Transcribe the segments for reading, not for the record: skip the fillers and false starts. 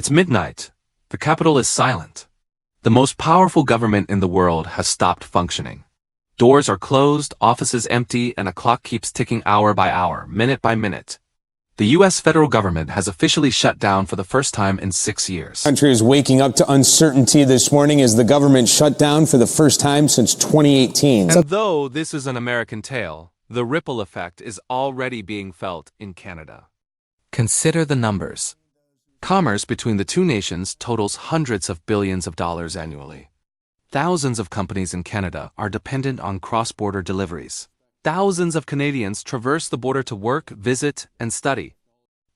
It's midnight. The capital is silent. The most powerful government in the world has stopped functioning. Doors are closed, offices empty, and a clock keeps ticking hour by hour, minute by minute. The U.S. federal government has officially shut down for the first time in 6 years. The country is waking up to uncertainty this morning as the government shut down for the first time since 2018. And though this is an American tale, the ripple effect is already being felt in Canada. Consider the numbers. Commerce between the two nations totals hundreds of billions of dollars annually. Thousands of companies in Canada are dependent on cross-border deliveries. Thousands of Canadians traverse the border to work, visit, and study.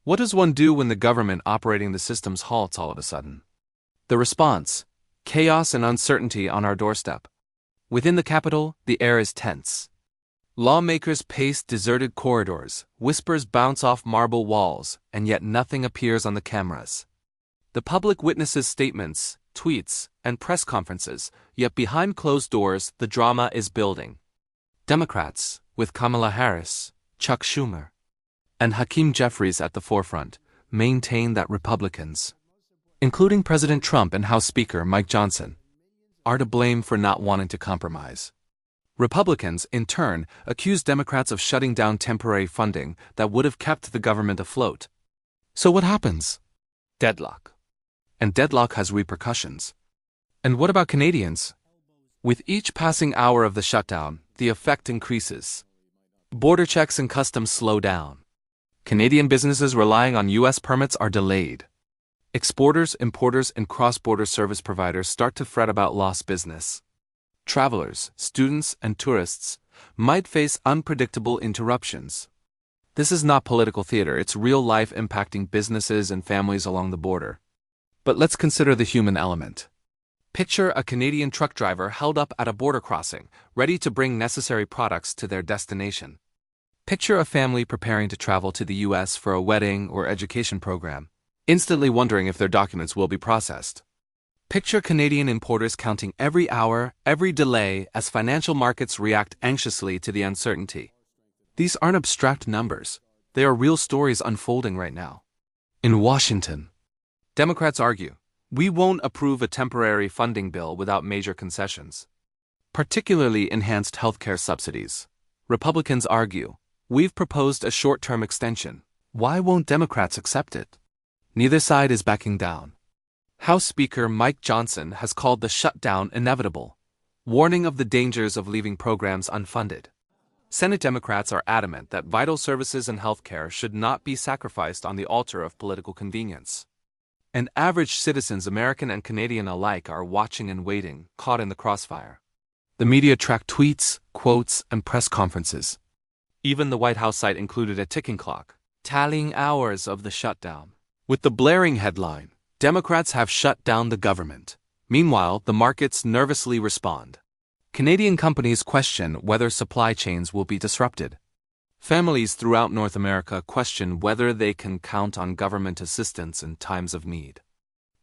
What does one do when the government operating the systems halts all of a sudden? The response: chaos and uncertainty on our doorstep. Within the capital, the air is tense. Lawmakers pace deserted corridors, whispers bounce off marble walls, and yet nothing appears on the cameras. The public witnesses statements, tweets, and press conferences, yet behind closed doors the drama is building. Democrats, with Kamala Harris, Chuck Schumer, and Hakeem Jeffries at the forefront, maintain that Republicans, including President Trump and House Speaker Mike Johnson, are to blame for not wanting to compromise. Republicans, in turn, accuse Democrats of shutting down temporary funding that would have kept the government afloat. So what happens? Deadlock. And deadlock has repercussions. And what about Canadians? With each passing hour of the shutdown, the effect increases. Border checks and customs slow down. Canadian businesses relying on U.S. permits are delayed. Exporters, importers, and cross-border service providers start to fret about lost business. Travelers, students, and tourists might face unpredictable interruptions. This is not political theater, it's real life impacting businesses and families along the border. But let's consider the human element. Picture a Canadian truck driver held up at a border crossing, ready to bring necessary products to their destination. Picture a family preparing to travel to the U.S. for a wedding or education program, instantly wondering if their documents will be processed. Picture Canadian importers counting every hour, every delay, as financial markets react anxiously to the uncertainty. These aren't abstract numbers. They are real stories unfolding right now. In Washington, Democrats argue, we won't approve a temporary funding bill without major concessions, particularly enhanced healthcare subsidies. Republicans argue, we've proposed a short-term extension. Why won't Democrats accept it? Neither side is backing down. House Speaker Mike Johnson has called the shutdown inevitable, warning of the dangers of leaving programs unfunded. Senate Democrats are adamant that vital services and healthcare should not be sacrificed on the altar of political convenience. And average citizens, American and Canadian alike, are watching and waiting, caught in the crossfire. The media tracked tweets, quotes, and press conferences. Even the White House site included a ticking clock, tallying hours of the shutdown. With the blaring headline, Democrats have shut down the government. Meanwhile, the markets nervously respond. Canadian companies question whether supply chains will be disrupted. Families throughout North America question whether they can count on government assistance in times of need.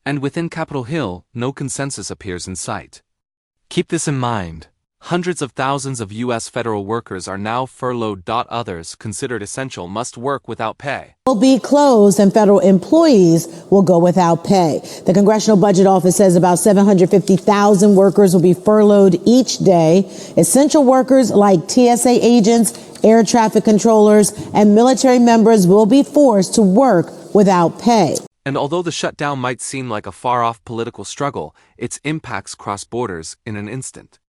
And within Capitol Hill, no consensus appears in sight. Keep this in mind. Hundreds of thousands of U.S. federal workers are now furloughed. Others, considered essential, must work without pay. Will be closed and federal employees will go without pay. The Congressional Budget Office says about 750,000 workers will be furloughed each day. Essential workers like TSA agents, air traffic controllers, and military members will be forced to work without pay. And although the shutdown might seem like a far-off political struggle, its impacts cross borders in an instant.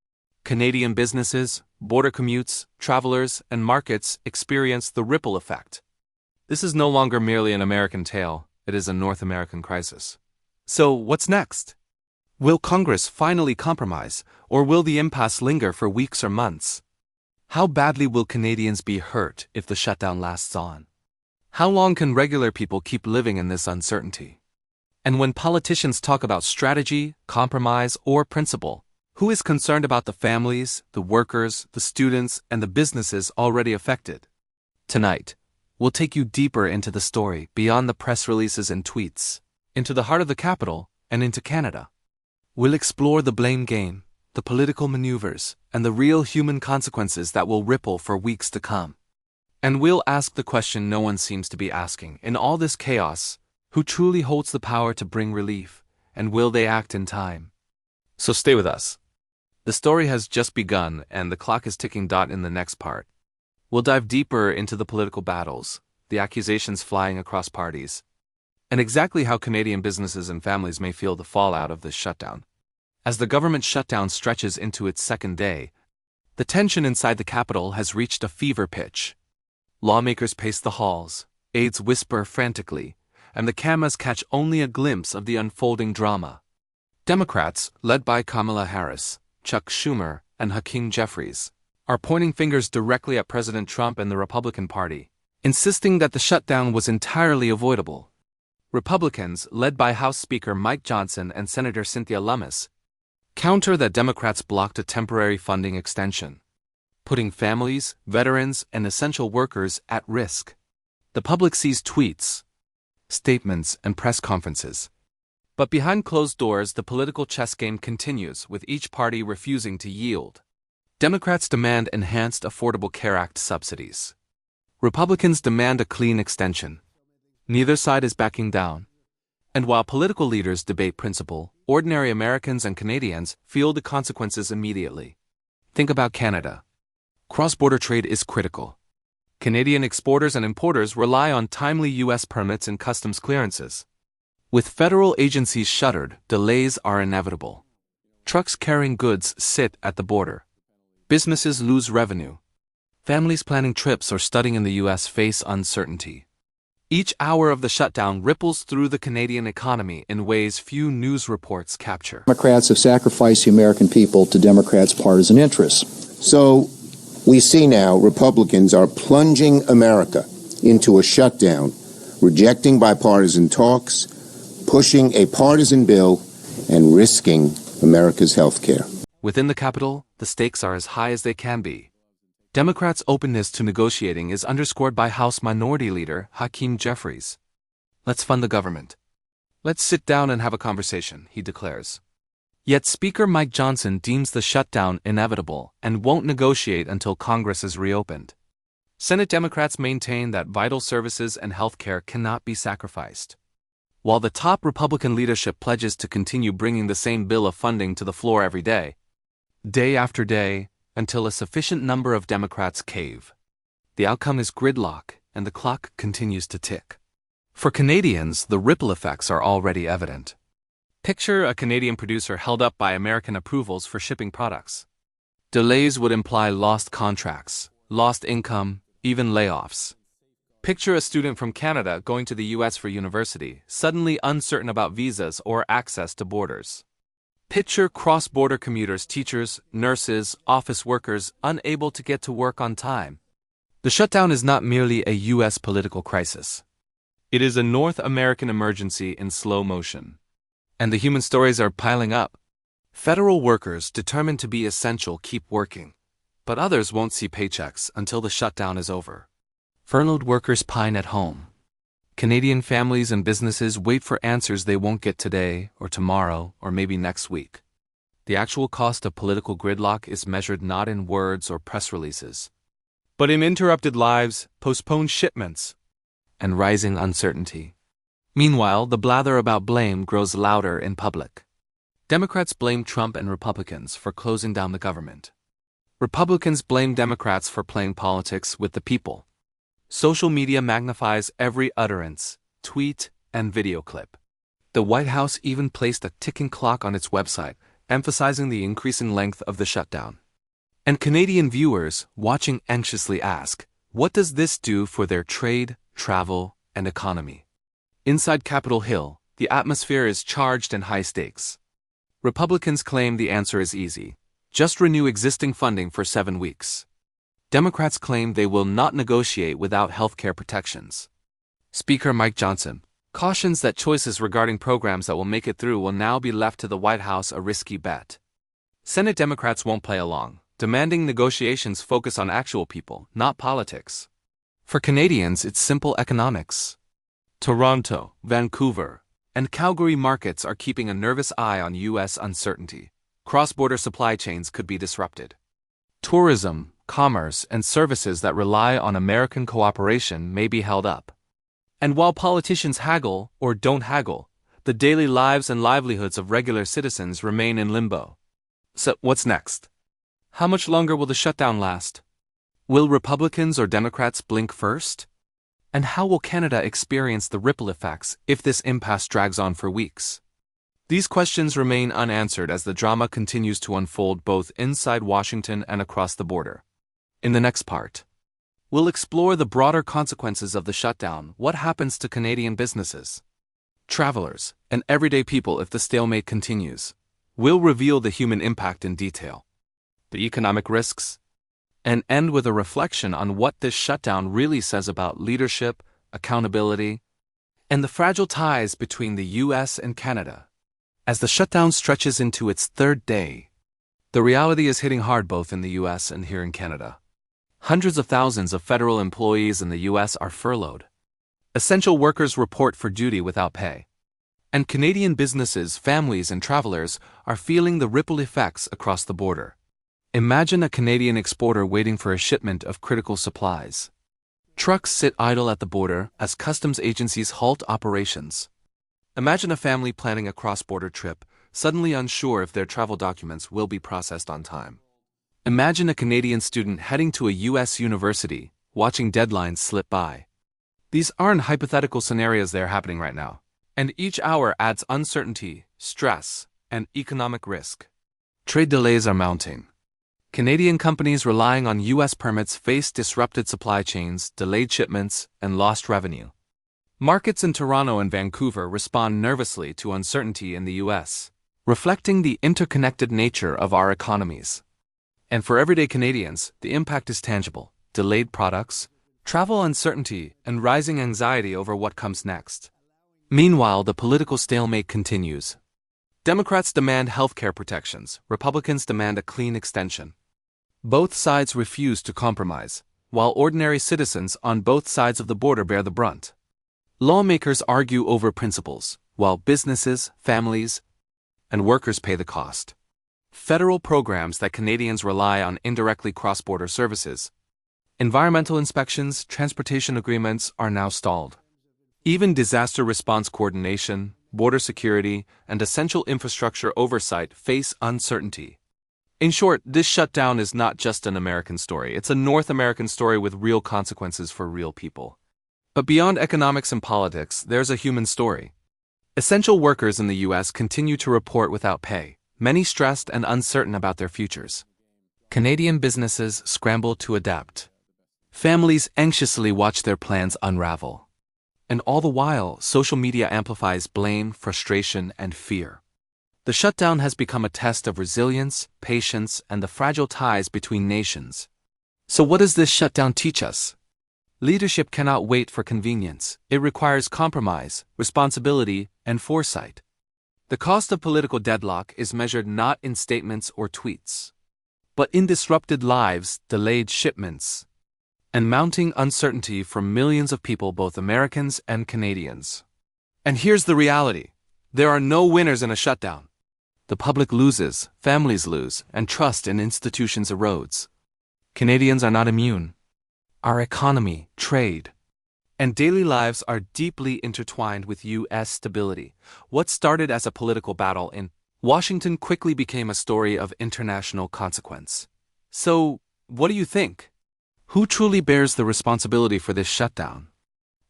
Canadian businesses, border commutes, travelers, and markets experience the ripple effect. This is no longer merely an American tale, it is a North American crisis. So, what's next? Will Congress finally compromise, or will the impasse linger for weeks or months? How badly will Canadians be hurt if the shutdown lasts on? How long can regular people keep living in this uncertainty? And when politicians talk about strategy, compromise, or principle, who is concerned about the families, the workers, the students, and the businesses already affected? Tonight, we'll take you deeper into the story, beyond the press releases and tweets, into the heart of the capital, and into Canada. We'll explore the blame game, the political maneuvers, and the real human consequences that will ripple for weeks to come. And we'll ask the question no one seems to be asking. In all this chaos, Who truly holds the power to bring relief, and will they act in time? So stay with us. The story has just begun, and the clock is ticking. In the next part, we'll dive deeper into the political battles, the accusations flying across parties, and exactly how Canadian businesses and families may feel the fallout of this shutdown. As the government shutdown stretches into its second day, the tension inside the Capitol has reached a fever pitch. Lawmakers pace the halls, aides whisper frantically, and the cameras catch only a glimpse of the unfolding drama. Democrats, led by Kamala Harris, Chuck Schumer, and Hakeem Jeffries, are pointing fingers directly at President Trump and the Republican Party, insisting that the shutdown was entirely avoidable. Republicans, led by House Speaker Mike Johnson and Senator Cynthia Lummis, counter that Democrats blocked a temporary funding extension, putting families, veterans, and essential workers at risk. The public sees tweets, statements, and press conferences. But behind closed doors, the political chess game continues, with each party refusing to yield. Democrats demand enhanced Affordable Care Act subsidies. Republicans demand a clean extension. Neither side is backing down. And while political leaders debate principle, ordinary Americans and Canadians feel the consequences immediately. Think about Canada. Cross-border trade is critical. Canadian exporters and importers rely on timely U.S. permits and customs clearances. With federal agencies shuttered, delays are inevitable. Trucks carrying goods sit at the border. Businesses lose revenue. Families planning trips or studying in the U.S. face uncertainty. Each hour of the shutdown ripples through the Canadian economy in ways few news reports capture. Democrats have sacrificed the American people to Democrats' partisan interests. So we see now Republicans are plunging America into a shutdown, rejecting bipartisan talks, pushing a partisan bill, and risking America's health care. Within the Capitol, the stakes are as high as they can be. Democrats' openness to negotiating is underscored by House Minority Leader Hakeem Jeffries. Let's fund the government. Let's sit down and have a conversation, he declares. Yet Speaker Mike Johnson deems the shutdown inevitable and won't negotiate until Congress is reopened. Senate Democrats maintain that vital services and health care cannot be sacrificed, while the top Republican leadership pledges to continue bringing the same bill of funding to the floor every day after day, until a sufficient number of Democrats cave. The outcome is gridlock, and the clock continues to tick. For Canadians, the ripple effects are already evident. Picture a Canadian producer held up by American approvals for shipping products. Delays would imply lost contracts, lost income, even layoffs. Picture a student from Canada going to the U.S. for university, suddenly uncertain about visas or access to borders. Picture cross-border commuters, teachers, nurses, office workers unable to get to work on time. The shutdown is not merely a U.S. political crisis. It is a North American emergency in slow motion. And the human stories are piling up. Federal workers determined to be essential keep working, but others won't see paychecks until the shutdown is over. Furloughed workers pine at home. Canadian families and businesses wait for answers they won't get today or tomorrow or maybe next week. The actual cost of political gridlock is measured not in words or press releases, but in interrupted lives, postponed shipments, and rising uncertainty. Meanwhile, the blather about blame grows louder in public. Democrats blame Trump and Republicans for closing down the government. Republicans blame Democrats for playing politics with the people. Social media magnifies every utterance, tweet, and video clip. The White House even placed a ticking clock on its website, emphasizing the increasing length of the shutdown. And Canadian viewers, watching anxiously ask, what does this do for their trade, travel, and economy? Inside Capitol Hill, the atmosphere is charged and high stakes. Republicans claim the answer is easy. Just renew existing funding for 7 weeks. Democrats claim they will not negotiate without health care protections. Speaker Mike Johnson cautions that choices regarding programs that will make it through will now be left to the White House, a risky bet. Senate Democrats won't play along, demanding negotiations focus on actual people, not politics. For Canadians, it's simple economics. Toronto, Vancouver, and Calgary markets are keeping a nervous eye on U.S. uncertainty. Cross-border supply chains could be disrupted. Tourism, commerce, and services that rely on American cooperation may be held up. And while politicians haggle or don't haggle, the daily lives and livelihoods of regular citizens remain in limbo. So, what's next? How much longer will the shutdown last? Will Republicans or Democrats blink first? And how will Canada experience the ripple effects if this impasse drags on for weeks? These questions remain unanswered as the drama continues to unfold both inside Washington and across the border. In the next part, we'll explore the broader consequences of the shutdown, what happens to Canadian businesses, travelers, and everyday people if the stalemate continues. We'll reveal the human impact in detail, the economic risks, and end with a reflection on what this shutdown really says about leadership, accountability, and the fragile ties between the U.S. and Canada. As the shutdown stretches into its third day, the reality is hitting hard both in the U.S. and here in Canada. Hundreds of thousands of federal employees in the U.S. are furloughed. Essential workers report for duty without pay. And Canadian businesses, families, and travelers are feeling the ripple effects across the border. Imagine a Canadian exporter waiting for a shipment of critical supplies. Trucks sit idle at the border as customs agencies halt operations. Imagine a family planning a cross-border trip, suddenly unsure if their travel documents will be processed on time. Imagine a Canadian student heading to a U.S. university, watching deadlines slip by. These aren't hypothetical scenarios, they're happening right now. And each hour adds uncertainty, stress, and economic risk. Trade delays are mounting. Canadian companies relying on U.S. permits face disrupted supply chains, delayed shipments, and lost revenue. Markets in Toronto and Vancouver respond nervously to uncertainty in the U.S., reflecting the interconnected nature of our economies. And for everyday Canadians, the impact is tangible: delayed products, travel uncertainty, and rising anxiety over what comes next. Meanwhile, the political stalemate continues. Democrats demand healthcare protections, Republicans demand a clean extension. Both sides refuse to compromise, while ordinary citizens on both sides of the border bear the brunt. Lawmakers argue over principles, while businesses, families, and workers pay the cost. Federal programs that Canadians rely on indirectly cross-border services, environmental inspections, transportation agreements are now stalled. Even disaster response coordination, border security, and essential infrastructure oversight face uncertainty. In short, this shutdown is not just an American story, it's a North American story with real consequences for real people. But beyond economics and politics, there's a human story. Essential workers in the U.S. continue to report without pay, many stressed and uncertain about their futures. Canadian businesses scramble to adapt. Families anxiously watch their plans unravel. And all the while, social media amplifies blame, frustration, and fear. The shutdown has become a test of resilience, patience, and the fragile ties between nations. So what does this shutdown teach us? Leadership cannot wait for convenience. It requires compromise, responsibility, and foresight. The cost of political deadlock is measured not in statements or tweets, but in disrupted lives, delayed shipments, and mounting uncertainty for millions of people, both Americans and Canadians. And here's the reality: there are no winners in a shutdown. The public loses, families lose, and trust in institutions erodes. Canadians are not immune. Our economy, trade, and daily lives are deeply intertwined with U.S. stability. What started as a political battle in Washington quickly became a story of international consequence. So, what do you think? Who truly bears the responsibility for this shutdown?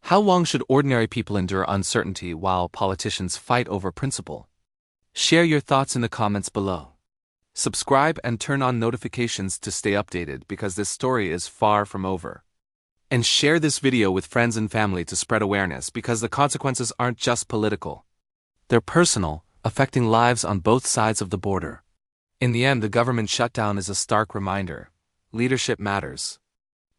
How long should ordinary people endure uncertainty while politicians fight over principle? Share your thoughts in the comments below. Subscribe and turn on notifications to stay updated, because this story is far from over. And share this video with friends and family to spread awareness, because the consequences aren't just political. They're personal, affecting lives on both sides of the border. In the end, the government shutdown is a stark reminder: leadership matters.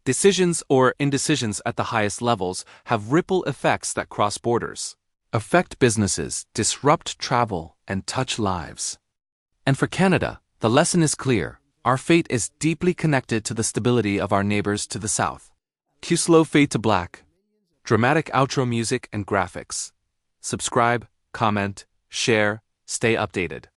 Decisions or indecisions at the highest levels have ripple effects that cross borders, affect businesses, disrupt travel, and touch lives. And for Canada, the lesson is clear: our fate is deeply connected to the stability of our neighbors to the south. Cue slow fade to black, dramatic outro music and graphics. Subscribe, comment, share, stay updated.